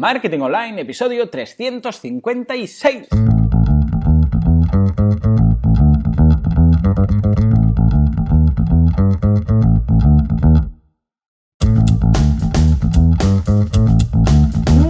Marketing Online, episodio 356.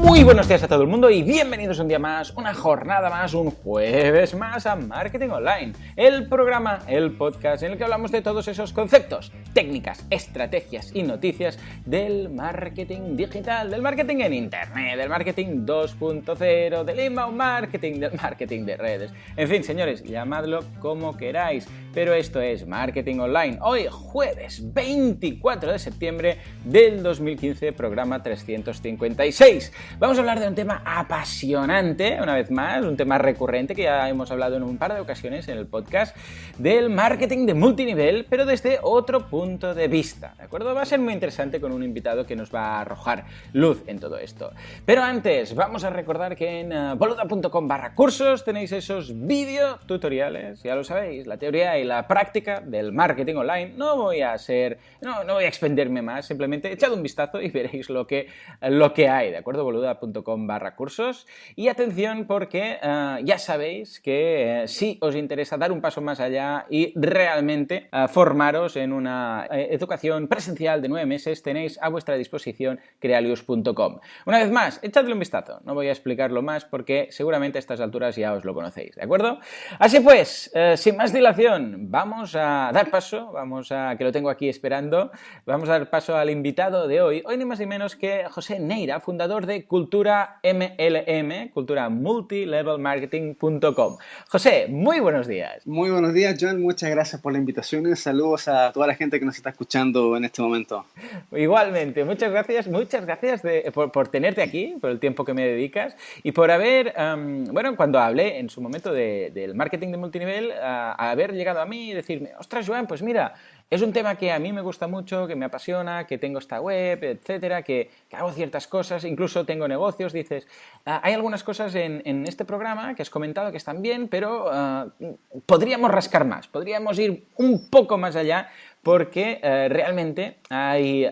Muy buenos días a todo el mundo y bienvenidos un día más, una jornada más, un jueves más a Marketing Online, el programa, el podcast en el que hablamos de todos esos conceptos, técnicas, estrategias y noticias del marketing digital, del marketing en internet, del marketing 2.0, del inbound marketing, del marketing de redes. En fin, señores, llamadlo como queráis, pero esto es Marketing Online. Hoy, jueves 24 de septiembre del 2015, programa 356. Vamos a hablar de un tema apasionante, una vez más, un tema recurrente que ya hemos hablado en un par de ocasiones en el podcast, del marketing de multinivel, pero desde otro punto de vista, ¿de acuerdo? Va a ser muy interesante con un invitado que nos va a arrojar luz en todo esto. Pero antes, vamos a recordar que en boluda.com/cursos tenéis esos videotutoriales, ya lo sabéis, la teoría y la práctica del marketing online. No voy a expenderme más, simplemente echad un vistazo y veréis lo que hay, ¿de acuerdo? boluda.com/cursos. Y atención porque ya sabéis que si os interesa dar un paso más allá y realmente formaros en una educación presencial de 9 meses, tenéis a vuestra disposición crealius.com. Una vez más, echadle un vistazo. No voy a explicarlo más porque seguramente a estas alturas ya os lo conocéis, ¿de acuerdo? Así pues, sin más dilación, vamos a dar paso, que lo tengo aquí esperando, vamos a dar paso al invitado de hoy. Hoy ni más ni menos que José Neira, fundador de Cultura MLM, Cultura Multilevelmarketing.com. José, muy buenos días. Muy buenos días, John. Muchas gracias por la invitación y saludos a toda la gente que nos está escuchando en este momento. Igualmente, muchas gracias por tenerte aquí, por el tiempo que me dedicas y por haber, cuando hablé en su momento del marketing de multinivel, haber llegado a mí y decirme, ostras, Joan, pues mira, es un tema que a mí me gusta mucho, que me apasiona, que tengo esta web, etcétera, que hago ciertas cosas, incluso tengo negocios, dices, hay algunas cosas en este programa que has comentado que están bien, pero podríamos rascar más, podríamos ir un poco más allá porque realmente hay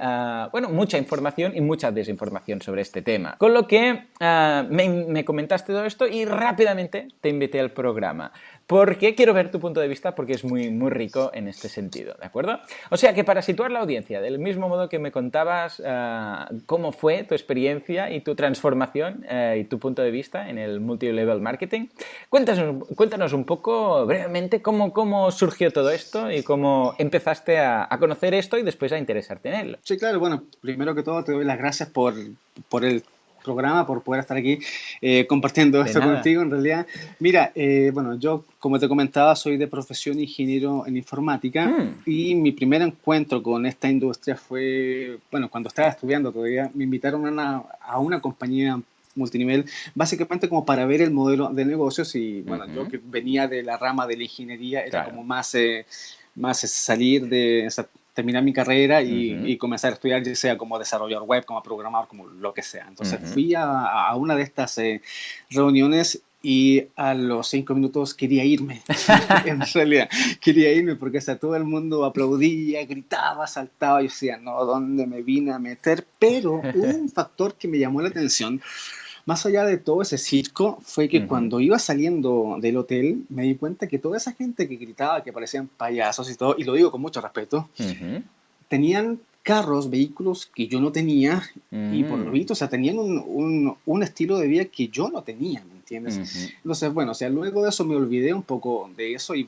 mucha información y mucha desinformación sobre este tema. Con lo que me comentaste todo esto y rápidamente te invité al programa. Porque quiero ver tu punto de vista porque es muy, muy rico en este sentido, ¿de acuerdo? O sea que para situar la audiencia, del mismo modo que me contabas cómo fue tu experiencia y tu transformación y tu punto de vista en el multilevel marketing, cuéntanos un poco brevemente cómo surgió todo esto y cómo empezaste a conocer esto y después a interesarte en él. Sí, claro. Bueno, primero que todo te doy las gracias por el programa, por poder estar aquí compartiendo esto contigo, en realidad. Mira, yo, como te comentaba, soy de profesión ingeniero en informática y mi primer encuentro con esta industria fue, cuando estaba estudiando todavía, me invitaron a una compañía multinivel, básicamente como para ver el modelo de negocios y, yo que venía de la rama de la ingeniería, era como más salir de terminar mi carrera y comenzar a estudiar, ya sea como desarrollador web, como programador, como lo que sea. Entonces fui a una de estas reuniones y a los 5 minutos quería irme. En realidad, quería irme porque todo el mundo aplaudía, gritaba, saltaba. Yo decía, no, ¿dónde me vine a meter? Pero hubo un factor que me llamó la atención. Más allá de todo ese circo, fue que cuando iba saliendo del hotel, me di cuenta que toda esa gente que gritaba, que parecían payasos y todo, y lo digo con mucho respeto, tenían carros, vehículos que yo no tenía, y por lo visto, tenían un estilo de vida que yo no tenía, ¿me entiendes? Entonces, luego de eso me olvidé un poco de eso y,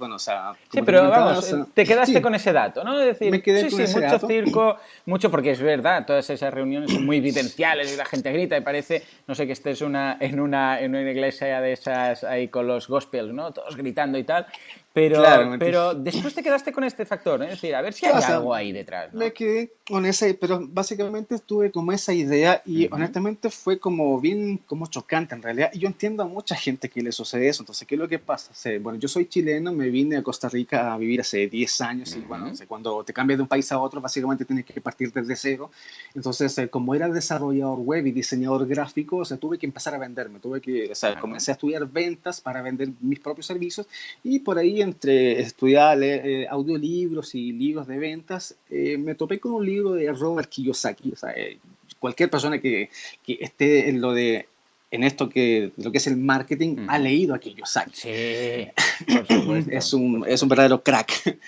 sí, pero vamos, te quedaste con ese dato, ¿no? Es decir, me quedé con ese mucho dato. Circo, mucho, porque es verdad, todas esas reuniones son muy evidenciales y la gente grita y parece, no sé, que estés en una iglesia de esas ahí con los gospels, ¿no? Todos gritando y tal. Pero después te quedaste con este factor, ¿no? Es decir, a ver si hay algo ahí detrás, ¿no? Me quedé con esa, pero básicamente tuve como esa idea y honestamente fue como bien como chocante en realidad. Y yo entiendo a mucha gente que le sucede eso. Entonces, ¿qué es lo que pasa? Yo soy chileno, me vine a Costa Rica a vivir hace 10 años y cuando te cambias de un país a otro, básicamente tienes que partir desde cero. Entonces, como era desarrollador web y diseñador gráfico, tuve que empezar a venderme. Comencé a estudiar ventas para vender mis propios servicios y por ahí entre estudiar audiolibros y libros de ventas, me topé con un libro de Robert Kiyosaki. cualquier persona que esté en esto lo que es el marketing, ha leído a Kiyosaki. Sí, por supuesto. Es un verdadero crack.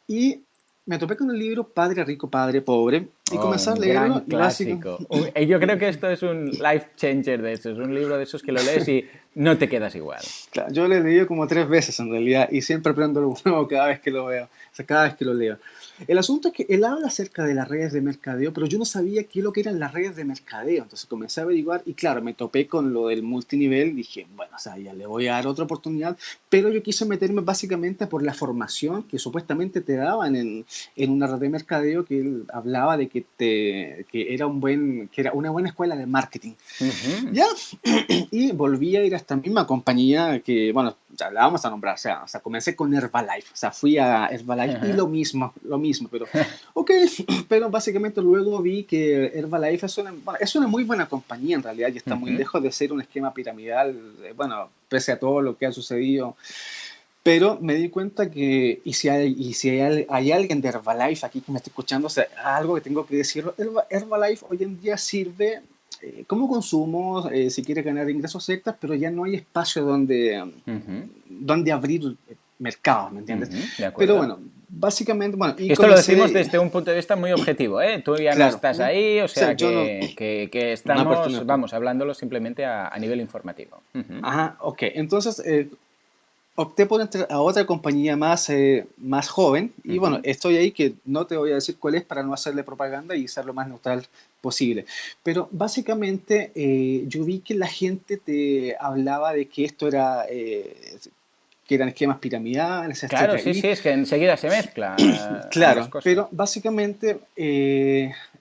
Y me topé con el libro Padre Rico, Padre Pobre y comencé a Un leerlo. gran clásico. Yo creo que esto es un life changer de esos, un libro de esos que lo lees y no te quedas igual. Claro, yo lo he leído como 3 veces en realidad y siempre aprendo algo nuevo cada vez que lo veo, o sea, cada vez que lo leo. El asunto es que él habla acerca de las redes de mercadeo, pero yo no sabía qué es lo que eran las redes de mercadeo. Entonces comencé a averiguar y claro, me topé con lo del multinivel. Dije, bueno, o sea, ya le voy a dar otra oportunidad, pero yo quise meterme básicamente por la formación que supuestamente te daban en una red de mercadeo, que él hablaba de que era una buena escuela de marketing. Ya, y volví a ir a esta misma compañía que, bueno, ya la vamos a nombrar, o sea, comencé con Herbalife, o sea, fui a Herbalife y lo mismo, pero, ok, pero básicamente luego vi que Herbalife es una muy buena compañía en realidad y está muy lejos de ser un esquema piramidal, bueno, pese a todo lo que ha sucedido. Pero me di cuenta que, y si hay alguien de Herbalife aquí que me está escuchando, o sea, algo que tengo que decirlo, Herbalife hoy en día sirve como consumo, si quiere ganar ingresos extras, pero ya no hay espacio donde abrir mercados, ¿me entiendes? De acuerdo. Pero bueno, básicamente, bueno, y esto lo decimos desde un punto de vista muy objetivo, ¿eh? Tú ya claro, no estás ahí, o sea, que estamos, no, vamos, hablándolo simplemente a nivel informativo. Ajá, ok. Entonces, opté por entrar a otra compañía más joven y bueno, estoy ahí que no te voy a decir cuál es para no hacerle propaganda y ser lo más neutral posible. Pero básicamente yo vi que la gente te hablaba de que esto era... que eran esquemas piramidales, Claro, etcétera. sí, es que enseguida se mezcla Claro, ambas cosas. pero básicamente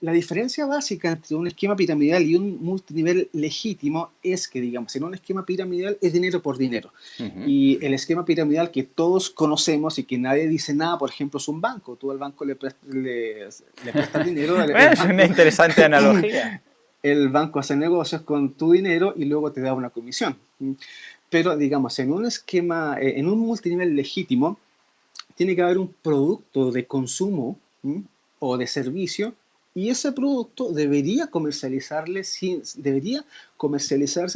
la diferencia básica entre un esquema piramidal y un multinivel legítimo es que, digamos, en un esquema piramidal es dinero por dinero. Y el esquema piramidal que todos conocemos y que nadie dice nada, por ejemplo, es un banco. Tú al banco le prestas dinero. Bueno, es una interesante analogía. El banco hace negocios con tu dinero y luego te da una comisión. Pero, digamos, en un esquema, en un multinivel legítimo, tiene que haber un producto de consumo o de servicio y ese producto debería comercializarse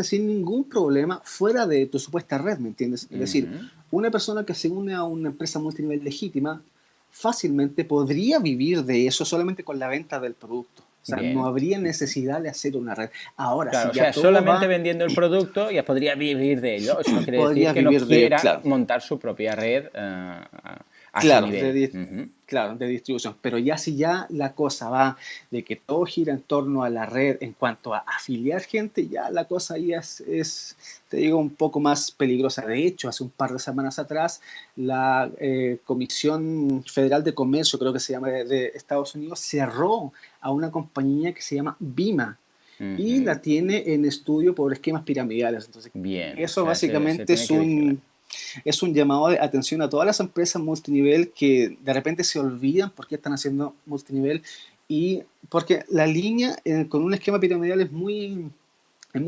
sin ningún problema fuera de tu supuesta red, ¿me entiendes? Es decir, una persona que se une a una empresa multinivel legítima fácilmente podría vivir de eso solamente con la venta del producto. O sea, no habría necesidad de hacer una red. Ahora, claro, si ya solamente vendiendo el producto ya podría vivir de ello. Eso no quiere decir que no quiera montar su propia red a su nivel. Claro, de distribución. Pero si ya la cosa va de que todo gira en torno a la red en cuanto a afiliar gente, ya la cosa ahí te digo, un poco más peligrosa. De hecho, hace un par de semanas atrás, la Comisión Federal de Comercio, creo que se llama, de Estados Unidos, cerró a una compañía que se llama Bima. Y la tiene en estudio por esquemas piramidales. Entonces, eso básicamente es un llamado de atención a todas las empresas multinivel que de repente se olvidan por qué están haciendo multinivel y porque la línea con un esquema piramidal es muy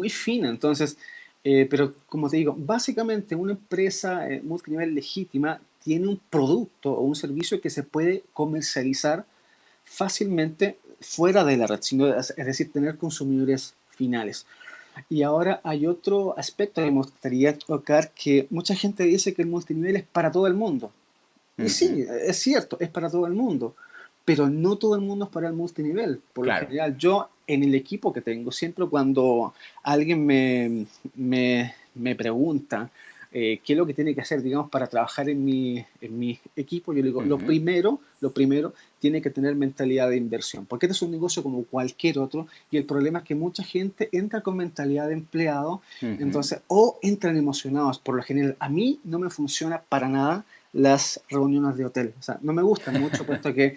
fina. Entonces, pero como te digo, básicamente una empresa multinivel legítima tiene un producto o un servicio que se puede comercializar fácilmente fuera de la red, es decir, tener consumidores finales. Y ahora hay otro aspecto que me gustaría tocar, que mucha gente dice que el multinivel es para todo el mundo. Y sí, es cierto, es para todo el mundo, pero no todo el mundo es para el multinivel. Por lo general, yo en el equipo que tengo, siempre cuando alguien me pregunta qué es lo que tiene que hacer, digamos, para trabajar en mi equipo, yo le digo, lo primero, tiene que tener mentalidad de inversión, porque este es un negocio como cualquier otro, y el problema es que mucha gente entra con mentalidad de empleado, entonces, o entran emocionados. Por lo general, a mí no me funciona para nada las reuniones de hotel, o sea, no me gustan mucho, puesto a que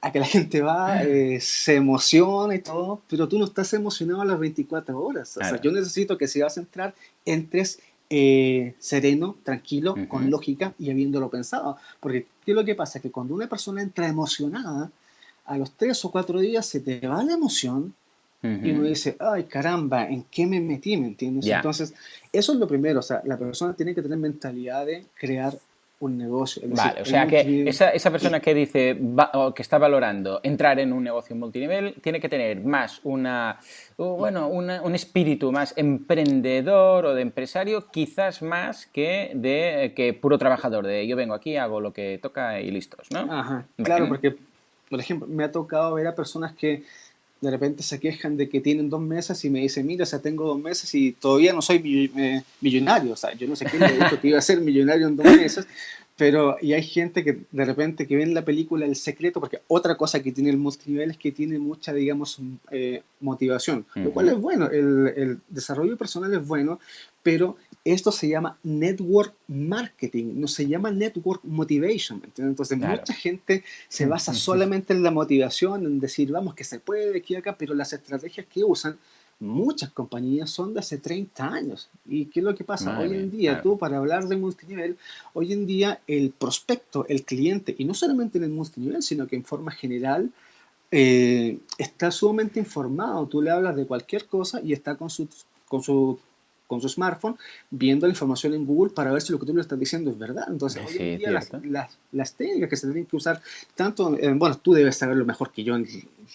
la gente va, se emociona y todo, pero tú no estás emocionado a las 24 horas, o sea, yo necesito que si vas a entrar, entres sereno, tranquilo, con lógica y habiéndolo pensado. Porque ¿qué es lo que pasa? Que cuando una persona entra emocionada, a los 3 o 4 días se te va la emoción y uno dice, ay caramba, ¿en qué me metí? ¿Me entiendes? Entonces, eso es lo primero. O sea, la persona tiene que tener mentalidad de crear un negocio. Es decir, Vale, o sea que esa persona que dice o que está valorando entrar en un negocio multinivel tiene que tener más un espíritu más emprendedor o de empresario, quizás más que puro trabajador, de yo vengo aquí, hago lo que toca y listos, ¿no? Ajá, claro, porque, por ejemplo, me ha tocado ver a personas que de repente se quejan de que tienen 2 meses y me dicen, mira, o sea, tengo 2 meses y todavía no soy millonario. O sea, yo no sé quién le dijo que iba a ser millonario en 2 meses, pero y hay gente que de repente que ve en la película El Secreto, porque otra cosa que tiene el multinivel es que tiene mucha, digamos, motivación, lo cual es bueno, el desarrollo personal es bueno, pero esto se llama network marketing, no se llama network motivation, ¿entiendes? Entonces Claro. mucha gente se basa solamente en la motivación, en decir, vamos, que se puede aquí y acá, pero las estrategias que usan muchas compañías son de hace 30 años. ¿Y qué es lo que pasa? Madre Hoy en mía, día, claro. tú para hablar de multinivel, hoy en día el prospecto, el cliente, y no solamente en el multinivel, sino que en forma general, está sumamente informado. Tú le hablas de cualquier cosa y está con su, con su smartphone viendo la información en Google para ver si lo que tú le estás diciendo es verdad. Entonces, hoy en Sí, día cierto. las técnicas que se tienen que usar, tanto, bueno, tú debes saberlo mejor que yo en,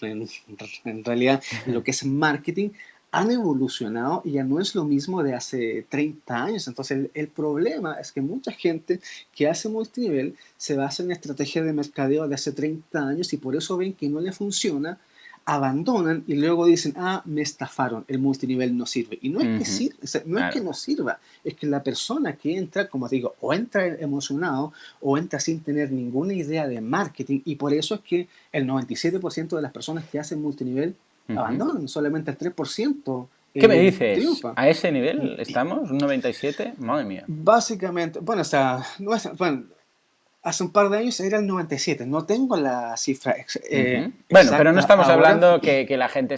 en realidad, lo que es marketing, han evolucionado y ya no es lo mismo de hace 30 años. Entonces, el problema es que mucha gente que hace multinivel se basa en estrategias de mercadeo de hace 30 años y por eso ven que no le funciona, abandonan y luego dicen, ah, me estafaron, el multinivel no sirve. Y no es que Ujú, sirva, o sea, no es que claro. no sirva, es que la persona que entra, como te digo, o entra emocionado o entra sin tener ninguna idea de marketing y por eso es que el 97% de las personas que hacen multinivel Ujú. abandonan, solamente el 3% ¿Qué me dices? triunfa. ¿A ese nivel estamos? ¿Un 97? Madre mía. Básicamente, bueno, o sea, no es, bueno, hace un par de años era el 97. No tengo la cifra Ujú. Bueno, pero no exacta estamos ahora. hablando que la gente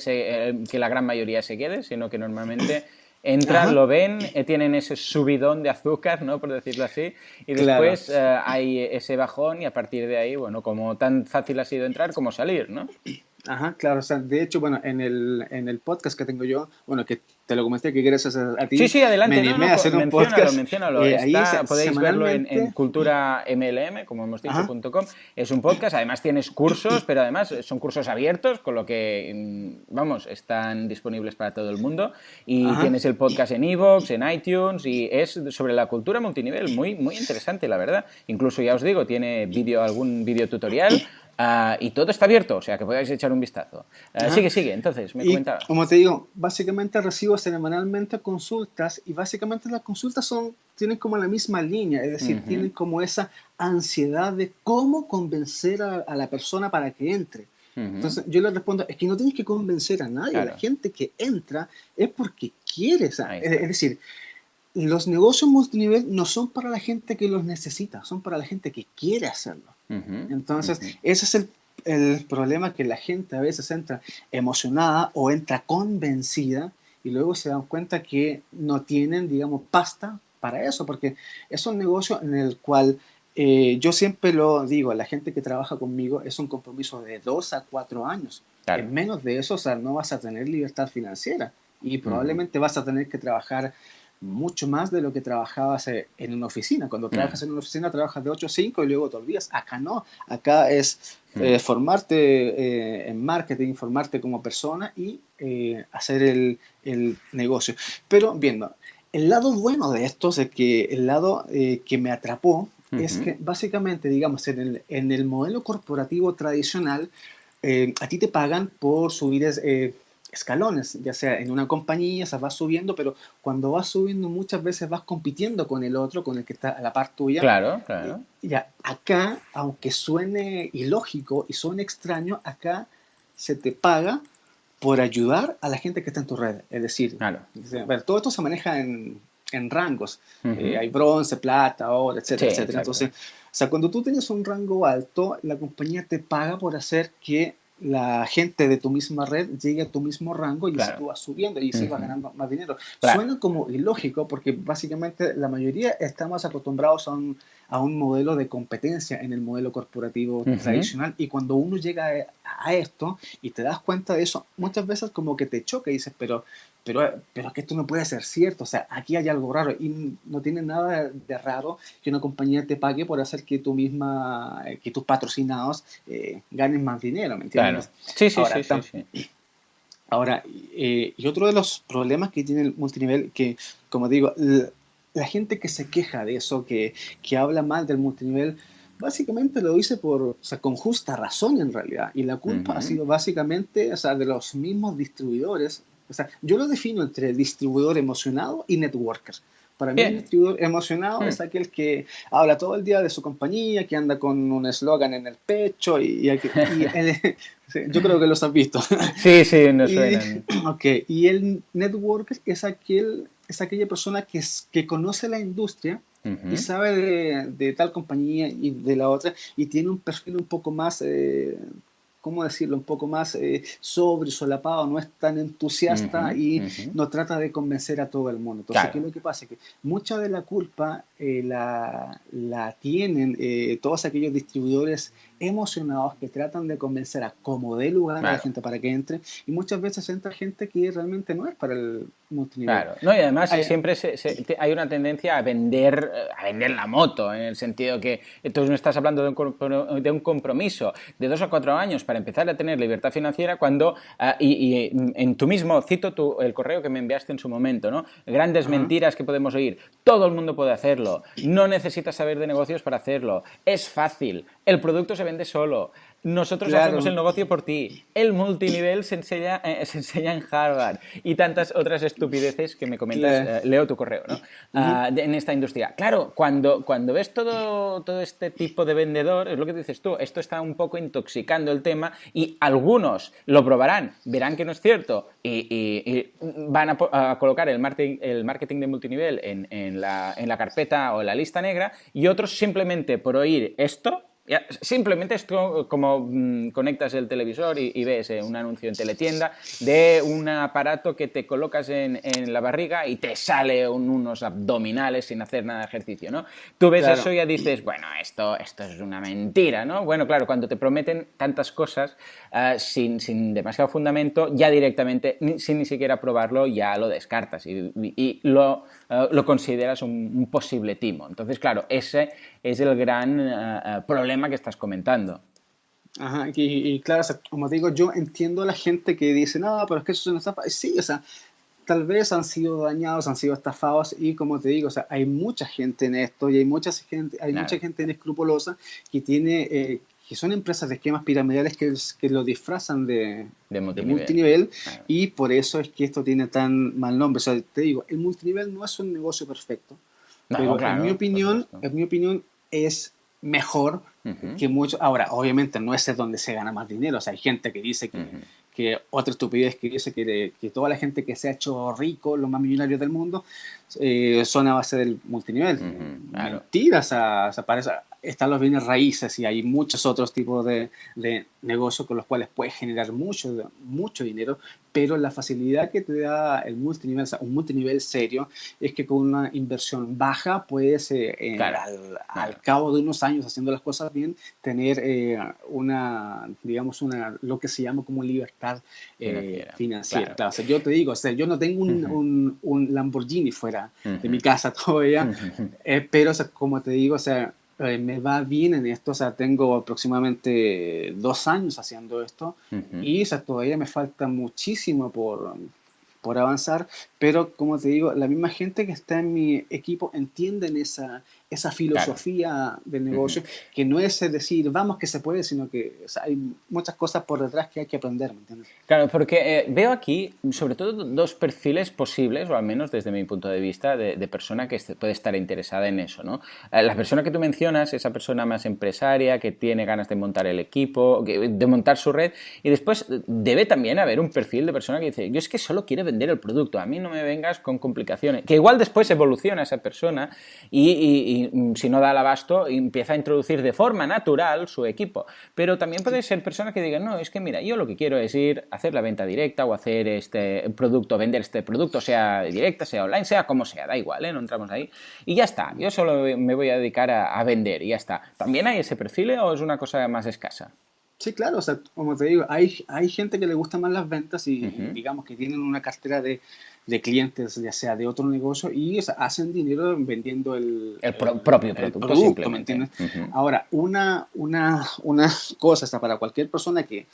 que la gran mayoría se quede, sino que normalmente entran, Ajá, lo ven, tienen ese subidón de azúcar, ¿no? Por decirlo así, y claro. después hay ese bajón y a partir de ahí, bueno, como tan fácil ha sido entrar como salir, ¿no? Ajá, claro. O sea, de hecho, bueno, en el podcast que tengo yo, bueno, que te lo comenté que gracias a Sí, ti sí, me adelante, no, animé no, a hacer un menciónalo, podcast. menciónalo. Ahí Podéis verlo en semanalmente. Cultura MLM, como hemos dicho, Ajá, .com. Es un podcast, además tienes cursos, pero además son cursos abiertos, con lo que, vamos, están disponibles para todo el mundo. Y ajá. tienes el podcast en iVoox, en iTunes, y es sobre la cultura multinivel, muy, muy interesante, la verdad. Incluso, ya os digo, tiene algún vídeo tutorial. Y todo está abierto, o sea que podáis echar un vistazo. Ajá. Sigue, sigue, entonces, me Y comentabas. como te digo, básicamente recibo semanalmente consultas y básicamente las consultas tienen como la misma línea, es decir, Ujú, tienen como esa ansiedad de cómo convencer a la persona para que entre. ujú, Entonces yo les respondo, es que no tienes que convencer a nadie, la claro, gente que entra es porque quiere, o sea, ahí es está. decir, los negocios multinivel no son para la gente que los necesita, son para la gente que quiere hacerlo. Ujú, Entonces, ujú. ese es el problema, que la gente a veces entra emocionada o entra convencida y luego se dan cuenta que no tienen, digamos, pasta para eso, porque es un negocio en el cual yo siempre lo digo, a la gente que trabaja conmigo es un compromiso de 2 a 4 años. Claro. En menos de eso, o sea, no vas a tener libertad financiera y Ujú. probablemente vas a tener que trabajar mucho más de lo que trabajabas en una oficina. Cuando Ah, trabajas en una oficina, trabajas de 8 a 5 y luego te olvidas. Acá no, acá es mm. formarte en marketing, formarte como persona y hacer el negocio. Pero viendo, el lado bueno de esto, es que el lado que me atrapó, es Ujú. que básicamente, digamos, en el modelo corporativo tradicional, a ti te pagan por subir escalones, ya sea en una compañía, se vas subiendo, pero cuando vas subiendo muchas veces vas compitiendo con el otro, con el que está a la par tuya. Claro, claro, Ya, acá, aunque suene ilógico y suene extraño, acá se te paga por ayudar a la gente que está en tu red. Es decir, claro. a ver, todo esto se maneja en rangos. Ujú. Hay bronce, plata, oro, Sí, etcétera, etcétera. exacto. Entonces, o sea, cuando tú tienes un rango alto, la compañía te paga por hacer que la gente de tu misma red llegue a tu mismo rango y así Claro. tú vas subiendo y así vas Ujú. ganando más dinero. Claro. Suena como ilógico porque básicamente la mayoría estamos acostumbrados a un modelo de competencia en el modelo corporativo Ujú. tradicional y cuando uno llega a esto y te das cuenta de eso, muchas veces como que te choca y dices, pero pero es que esto no puede ser cierto, o sea, aquí hay algo raro y no tiene nada de raro que una compañía te pague por hacer que tú misma, que tus patrocinados ganen más dinero, ¿me Claro. entiendes? Sí, sí, Ahora, sí, sí, sí. ahora y otro de los problemas que tiene el multinivel, que como digo, la gente que se queja de eso, que habla mal del multinivel, básicamente lo dice o sea, con justa razón en realidad. Y la culpa ha Ujú. sido básicamente, o sea, de los mismos distribuidores. O sea, yo lo defino entre distribuidor emocionado y networker. Para mí un Bien. distribuidor emocionado es aquel que habla todo el día de su compañía, que anda con un eslogan en el pecho sí, yo creo que los has visto. Sí, sí, nos Y, suenan. okay, y el networker es aquella persona que conoce la industria y Ujú. sabe de tal compañía y de la otra y tiene un perfil un poco más, ¿cómo decirlo? Un poco más sobrio, solapado, no es tan entusiasta Ujú, y ujú. no trata de convencer a todo el mundo. Entonces, ¿qué es Claro. lo que pasa? Que mucha de la culpa la tienen todos aquellos distribuidores emocionados que tratan de convencer a como dé lugar a la Claro. gente para que entre y muchas veces entra gente que realmente no es para el multinivel. Claro, no, y además Hay- siempre hay una tendencia a vender la moto, en el sentido que tú no estás hablando de un compromiso de 2 a 4 años para empezar a tener libertad financiera cuando, y en tu mismo, cito el correo que me enviaste en su momento, ¿no? Grandes ajá, mentiras que podemos oír, todo el mundo puede hacerlo, no necesitas saber de negocios para hacerlo, es fácil, el producto se vende solo, nosotros hacemos el claro, negocio por ti. El multinivel se enseña en Harvard y tantas otras estupideces que me comentas. claro. Leo tu correo, ¿no? Ujú. En esta industria. Claro, cuando ves todo este tipo de vendedor, es lo que dices tú, esto está un poco intoxicando el tema y algunos lo probarán, verán que no es cierto y van a colocar el marketing de multinivel en la carpeta o en la lista negra y otros simplemente por oír esto simplemente es como conectas el televisor y ves un anuncio en teletienda de un aparato que te colocas en la barriga y te sale unos abdominales sin hacer nada de ejercicio, ¿no? Tú ves eso Claro, y ya dices, bueno, esto es una mentira, ¿no? Bueno, claro, cuando te prometen tantas cosas sin demasiado fundamento, ya directamente, sin ni siquiera probarlo, ya lo descartas y lo consideras un posible timo. Entonces, claro, ese es el gran problema que estás comentando. ajá, y claro, o sea, como te digo, yo entiendo a la gente que dice, no, pero es que eso es una estafa. Sí, o sea, tal vez han sido dañados, han sido estafados y como te digo, o sea, hay mucha gente en esto y hay mucha Claro, gente inescrupulosa que tiene, que son empresas de esquemas piramidales que lo disfrazan de de multinivel. multinivel Claro. y por eso es que esto tiene tan mal nombre. O sea, te digo, el multinivel no es un negocio perfecto, No, pero claro, por supuesto. en mi opinión es mejor Uh-huh, que mucho. Ahora, obviamente no es donde se gana más dinero. O sea, hay gente que dice uh-huh, que otra estupidez que dice que toda la gente que se ha hecho rico, los más millonarios del mundo, son a base del multinivel. claro. Mentiras, o sea, para eso están los bienes raíces y hay muchos otros tipos de negocios con los cuales puedes generar mucho dinero, pero la facilidad que te da el multinivel, o sea, un multinivel serio, es que con una inversión baja puedes, Claro, al claro. cabo de unos años haciendo las cosas bien, tener digamos, lo que se llama como libertad Financiera. financiera. Claro. Claro, o sea, yo te digo, o sea, yo no tengo Uh-huh, un Lamborghini fuera de mi uh-huh, casa todavía, uh-huh, pero, o sea, como te digo, o sea, me va bien en esto, o sea, tengo aproximadamente 2 años haciendo esto uh-huh. y, o sea, todavía me falta muchísimo por avanzar, pero como te digo, la misma gente que está en mi equipo entienden esa Claro. filosofía del Uh-huh. negocio, que no es decir, vamos que se puede, sino que o sea, hay muchas cosas por detrás que hay que aprender, ¿me entiendes? Claro, porque veo aquí sobre todo dos perfiles posibles, o al menos desde mi punto de vista, de persona que puede estar interesada en eso, ¿no? La persona que tú mencionas, esa persona más empresaria, que tiene ganas de montar el equipo, de montar su red, y después debe también haber un perfil de persona que dice, yo es que solo quiero vender el producto, a mí no me vengas con complicaciones, que igual después evoluciona esa persona y si no da el abasto, empieza a introducir de forma natural su equipo, pero también puede ser persona que diga, no, es que mira, yo lo que quiero es ir a hacer la venta directa o hacer este producto, vender este producto, sea directa, sea online, sea como sea, da igual, ¿eh? No entramos ahí. Y ya está, yo solo me voy a dedicar a vender y ya está. ¿También hay ese perfil o es una cosa más escasa? Sí, claro, o sea, como te digo, hay gente que le gusta más las ventas y Ujú. digamos que tienen una cartera de clientes, ya sea de otro negocio, y o sea, hacen dinero vendiendo El propio el producto producto, ¿me simplemente. entiendes? Ujú. Ahora, una cosa, o sea, para cualquier persona que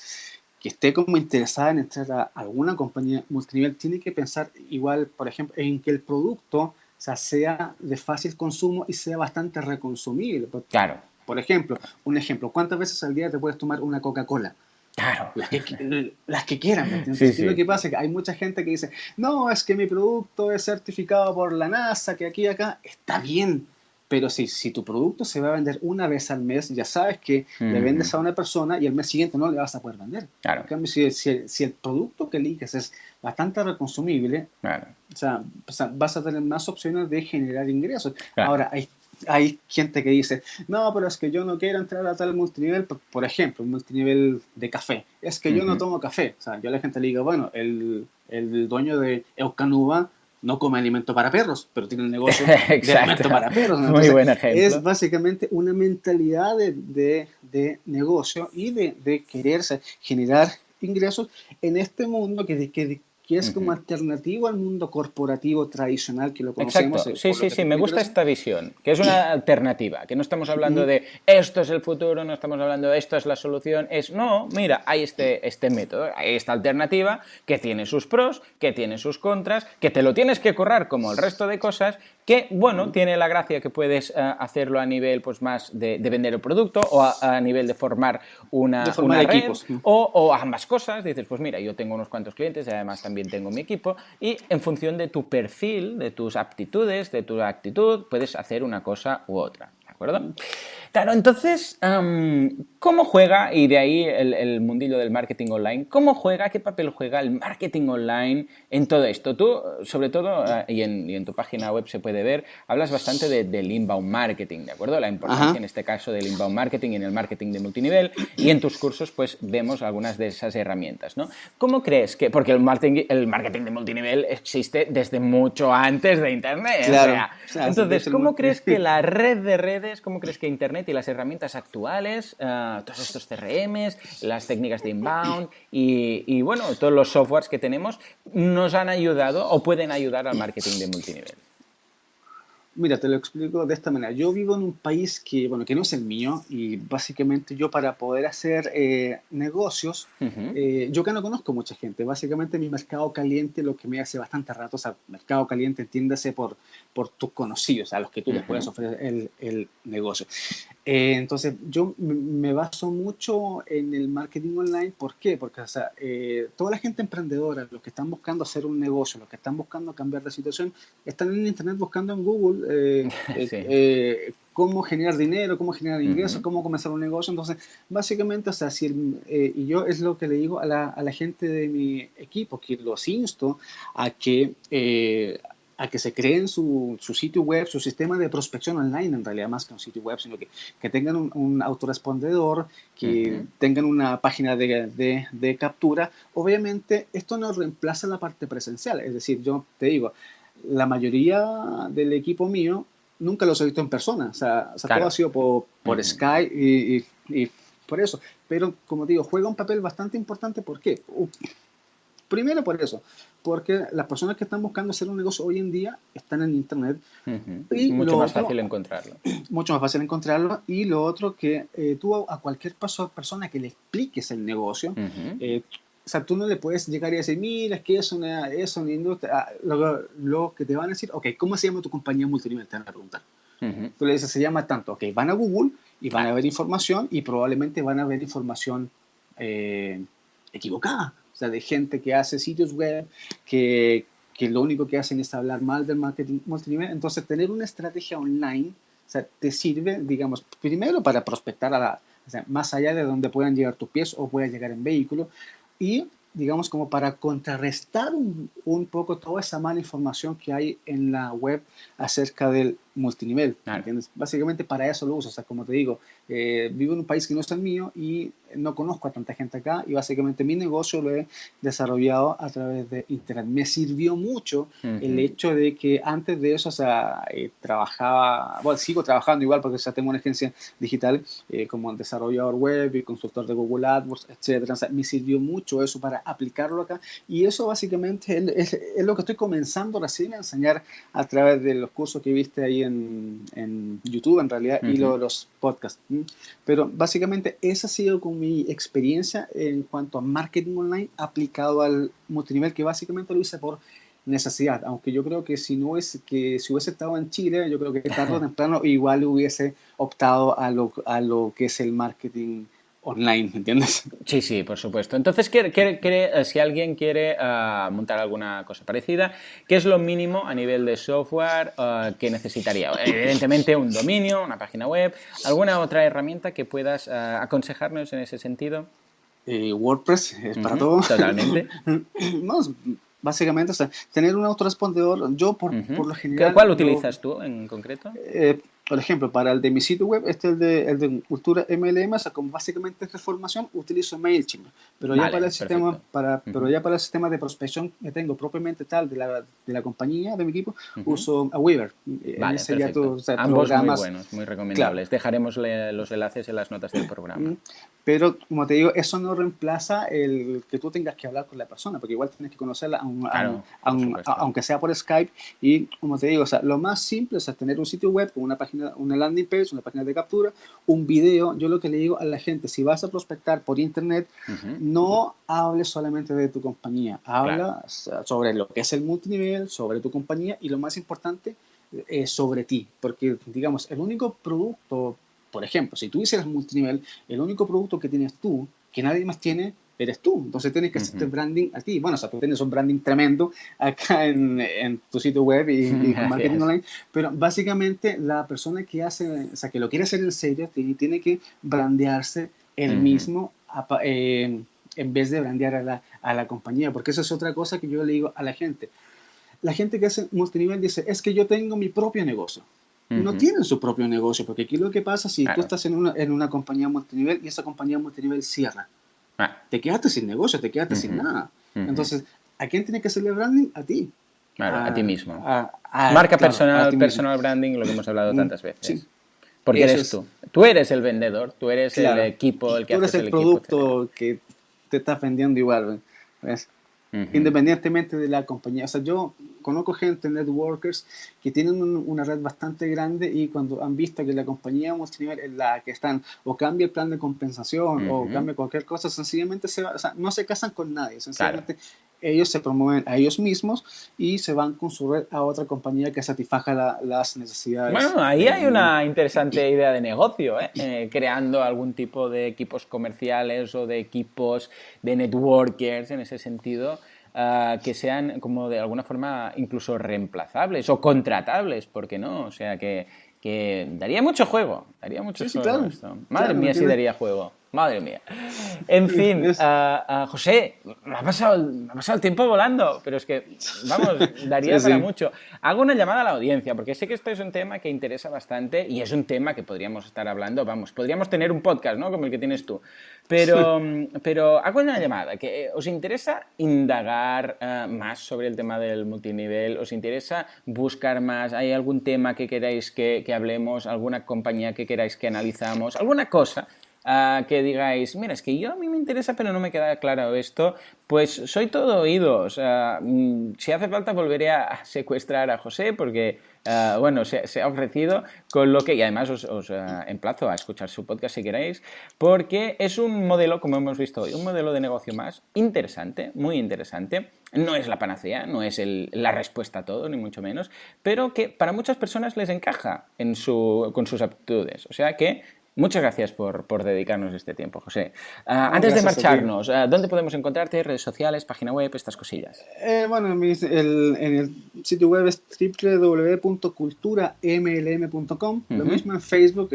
esté como interesada en entrar a alguna compañía multinivel, tiene que pensar igual, por ejemplo, en que el producto, o sea de fácil consumo y sea bastante reconsumible. Claro, Por ejemplo, un ejemplo, ¿cuántas veces al día te puedes tomar una Coca-Cola? claro. Las que quieran, ¿me entiendes? Sí, Entonces, ¿qué es lo sí. que pasa? Que hay mucha gente que dice, no, es que mi producto es certificado por la NASA, que aquí y acá, está bien, pero si tu producto se va a vender una vez al mes, ya sabes que le Ujú. vendes a una persona y el mes siguiente no le vas a poder vender. En Claro, cambio, si el producto que eliges es bastante reconsumible, claro, o sea, vas a tener más opciones de generar ingresos. claro. Ahora, hay gente que dice, no, pero es que yo no quiero entrar a tal multinivel, por ejemplo, un multinivel de café. Es que yo no Ujú. tomo café. O sea, yo a la gente le digo, bueno, el dueño de Eucanuba no come alimento para perros, pero tiene un negocio de Exacto. alimento para perros, ¿no? Muy Entonces, buen es ejemplo. básicamente una mentalidad de negocio y de quererse generar ingresos en este mundo que es como Ujú. alternativo al mundo corporativo tradicional que lo conocemos, Exacto, sí, por lo sí, que sí, tú me me gusta interesas. esta visión, que es una alternativa, que no estamos hablando Ujú. de esto es el futuro, no estamos hablando de esto es la solución, es no, mira, hay este método, hay esta alternativa que tiene sus pros, que tiene sus contras, que te lo tienes que currar como el resto de cosas, que, bueno, tiene la gracia que puedes hacerlo a nivel pues más de vender el producto o a nivel de formar De formar una red equipos. o ambas cosas. Dices, pues mira, yo tengo unos cuantos clientes y además también tengo mi equipo y en función de tu perfil, de tus aptitudes, de tu actitud, puedes hacer una cosa u otra. ¿De acuerdo? Claro, entonces, ¿cómo juega, y de ahí el mundillo del marketing online, cómo juega, qué papel juega el marketing online en todo esto? Tú, sobre todo, y en tu página web se puede ver, hablas bastante del inbound marketing, ¿de acuerdo? La importancia Ajá. en este caso del inbound marketing y en el marketing de multinivel, y en tus cursos pues vemos algunas de esas herramientas, ¿no? ¿Cómo crees que, porque el marketing de multinivel existe desde mucho antes de Internet, o Claro. sea, O sea, de entonces, hecho, ¿cómo crees que la red de redes, cómo crees que Internet y las herramientas actuales, todos estos CRMs, las técnicas de inbound y, bueno, todos los softwares que tenemos, nos han ayudado o pueden ayudar al marketing de multinivel? mira, te lo explico de esta manera. Yo vivo en un país que, bueno, que no es el mío y básicamente yo para poder hacer negocios, Ujú, yo que no conozco mucha gente, básicamente mi mercado caliente, lo que me hace bastante rato, o sea, mercado caliente, entiéndase por tus conocidos, a los que tú les puedes ujú, ofrecer el negocio. Entonces, yo me baso mucho en el marketing online. ¿Por qué? Porque o sea, toda la gente emprendedora, los que están buscando hacer un negocio, los que están buscando cambiar de situación, están en Internet buscando en Google sí. cómo generar dinero, cómo generar ingresos, Ujú, cómo comenzar un negocio. Entonces, básicamente, o sea, y yo es lo que le digo a la gente de mi equipo, que los insto a que a que se creen su sitio web, su sistema de prospección online, en realidad más que un sitio web, sino que tengan un autorrespondedor, que ujú, tengan una página de captura. Obviamente, esto no reemplaza la parte presencial, es decir, yo te digo, la mayoría del equipo mío nunca los he visto en persona, o sea todo ha claro. sido por Ujú, Skype y por eso. Pero, como digo, juega un papel bastante importante. ¿Por qué? Primero por eso, porque las personas que están buscando hacer un negocio hoy en día están en Internet ujú. y Mucho lo más otro, fácil encontrarlo. mucho más fácil encontrarlo, y lo otro que tú a cualquier persona que le expliques el negocio, Ujú, o sea, tú no le puedes llegar y decir, mira, es que es una industria, lo que te van a decir, ok, ¿cómo se llama tu compañía multinivel? Te van a preguntar. ujú. Tú le dices, se llama tanto, ok, van a Google y van a Claro. ver información y probablemente van a ver información eh, equivocada. O sea, de gente que hace sitios web, que, que lo único que hacen es hablar mal del marketing multinivel. Entonces, tener una estrategia online, o sea, te sirve, digamos, primero para prospectar o sea, más allá de donde puedan llegar tus pies o puedas llegar en vehículo, y digamos como para contrarrestar un poco toda esa mala información que hay en la web acerca multinivel, Claro. ¿entiendes? Básicamente para eso lo uso, o sea, como te digo, vivo en un país que no es el mío y no conozco a tanta gente acá y básicamente mi negocio lo he desarrollado a través de Internet. Me sirvió mucho el hecho de que antes de eso, o sea, trabajaba, bueno, sigo trabajando igual porque, o sea, tengo una agencia digital como desarrollador web y consultor de Google AdWords, etcétera. O sea, me sirvió mucho eso para aplicarlo acá y eso básicamente es lo que estoy comenzando recién a enseñar a través de los cursos que viste ahí en YouTube en realidad y los podcasts. Pero básicamente esa ha sido con mi experiencia en cuanto a marketing online aplicado al multinivel, que básicamente lo hice por necesidad, aunque yo creo que si hubiese estado en Chile, yo creo que tarde o temprano igual hubiese optado a lo que es el marketing online, ¿entiendes? Sí, sí, por supuesto. Entonces, si alguien quiere montar alguna cosa parecida, ¿qué es lo mínimo a nivel de software que necesitaría? Evidentemente, un dominio, una página web, ¿alguna otra herramienta que puedas aconsejarnos en ese sentido? WordPress es para todo. Totalmente. No, básicamente, o sea, tener un autorrespondedor, yo por lo general... ¿Cuál utilizas tú en concreto? Por ejemplo, para el de mi sitio web, el de Cultura MLM, o sea, como básicamente es de formación, utilizo MailChimp. Pero Vale, ya para el sistema, perfecto. pero ya para el sistema de prospección que tengo propiamente tal de la compañía, de mi equipo, uso a Weaver. Vale, ese ya tú, perfecto. o sea, Ambos programas, muy buenos, muy recomendables. claro. Dejaremos los enlaces en las notas del programa. Pero, como te digo, eso no reemplaza el que tú tengas que hablar con la persona, porque igual tienes que conocerla, Claro, por supuesto. aunque sea por Skype. Y, como te digo, o sea, lo más simple es tener un sitio web con una página, una landing page, una página de captura, un video. Yo lo que le digo a la gente, si vas a prospectar por internet, no hables solamente de tu compañía, habla sobre lo que es el multinivel, sobre tu compañía y lo más importante, sobre ti, porque, digamos, el único producto. Por ejemplo, si tú hicieras multinivel, el único producto que tienes tú, que nadie más tiene, eres tú. Entonces tienes que hacerte branding a ti. Bueno, o sea, tú tienes un branding tremendo acá en tu sitio web y con marketing online, pero básicamente la persona que hace, o sea, que lo quiere hacer en serio, tiene que brandearse él mismo en vez de brandear a la compañía, porque eso es otra cosa que yo le digo a la gente. La gente que hace multinivel dice, es que yo tengo mi propio negocio. No tienen su propio negocio, porque aquí lo que pasa si tú estás en una compañía multinivel y esa compañía multinivel cierra, te quedaste sin negocio, te quedaste sin nada. Entonces, ¿a quién tienes que hacerle branding? A ti. Claro, a ti mismo. claro, Marca personal, personal branding, lo que hemos hablado tantas veces. Sí. Porque eso eres tú. Tú eres el vendedor, tú eres el equipo, el que tú eres haces el el producto equipo, que te estás vendiendo igual, ¿ves? Independientemente de la compañía. O sea, yo conozco gente, networkers, que tienen una red bastante grande y cuando han visto que la compañía multinivel en la que están o cambia el plan de compensación o cambia cualquier cosa, sencillamente o sea, no se casan con nadie, sencillamente ellos se promueven a ellos mismos y se van con su red a otra compañía que satisfaga las necesidades. Bueno, ahí hay una interesante idea de negocio, creando algún tipo de equipos comerciales o de equipos de networkers en ese sentido, que sean como de alguna forma incluso reemplazables o contratables, ¿por qué no? O sea, que daría mucho juego, claro, esto. Madre mía, sí daría juego. Madre mía. En fin, José, me ha pasado el tiempo volando, pero es que, vamos, daría para mucho. Hago una llamada a la audiencia, porque sé que esto es un tema que interesa bastante y es un tema que podríamos estar hablando, vamos, podríamos tener un podcast, ¿no? Como el que tienes tú. Pero hago una llamada, que ¿os interesa indagar más sobre el tema del multinivel? ¿Os interesa buscar más? ¿Hay algún tema que queráis que hablemos? ¿Alguna compañía que queráis que analizamos? ¿Alguna cosa? Que digáis, mira, es que a mí me interesa pero no me queda claro esto, pues soy todo oídos. Si hace falta volveré a secuestrar a José porque, bueno, se ha ofrecido con lo que... Y además os emplazo a escuchar su podcast si queréis, porque es un modelo, como hemos visto hoy, un modelo de negocio más interesante, muy interesante. No es la panacea, no es la respuesta a todo, ni mucho menos, pero que para muchas personas les encaja con sus aptitudes. O sea que muchas gracias por dedicarnos este tiempo, José. Antes de marcharnos, ¿dónde podemos encontrarte? ¿Redes sociales, página web, estas cosillas? Bueno, en el sitio web es www.culturamlm.com. Lo mismo en Facebook,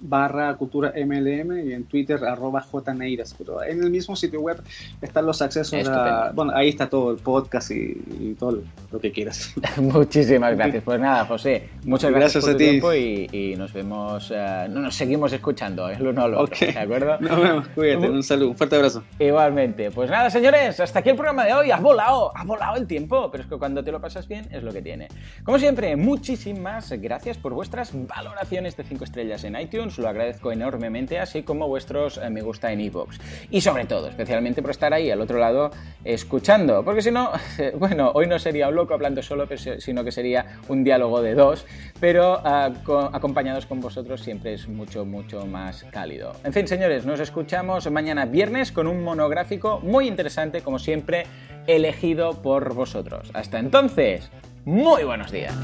/culturamlm y en Twitter @jneiras. Pero en el mismo sitio web están los accesos a... Bueno, ahí está todo el podcast y todo lo que quieras. Muchísimas gracias. Pues nada, José, muchas gracias por tu ti. tiempo y nos vemos, nos seguimos escuchando el uno al otro, ¿de acuerdo? Nos vemos, cuídate, un saludo, un fuerte abrazo. Igualmente. Pues nada, señores, hasta aquí el programa de hoy. Ha volado el tiempo, pero es que cuando te lo pasas bien es lo que tiene. Como siempre, muchísimas gracias por vuestras valoraciones de 5 estrellas en iTunes, lo agradezco enormemente, así como vuestros me gusta en iVoox. Y sobre todo, especialmente por estar ahí al otro lado escuchando, porque si no, bueno, hoy no sería un loco hablando solo, sino que sería un diálogo de dos, pero acompañados con vosotros siempre es mucho, mucho más cálido. En fin, señores, nos escuchamos mañana viernes con un monográfico muy interesante, como siempre, elegido por vosotros. Hasta entonces, muy buenos días.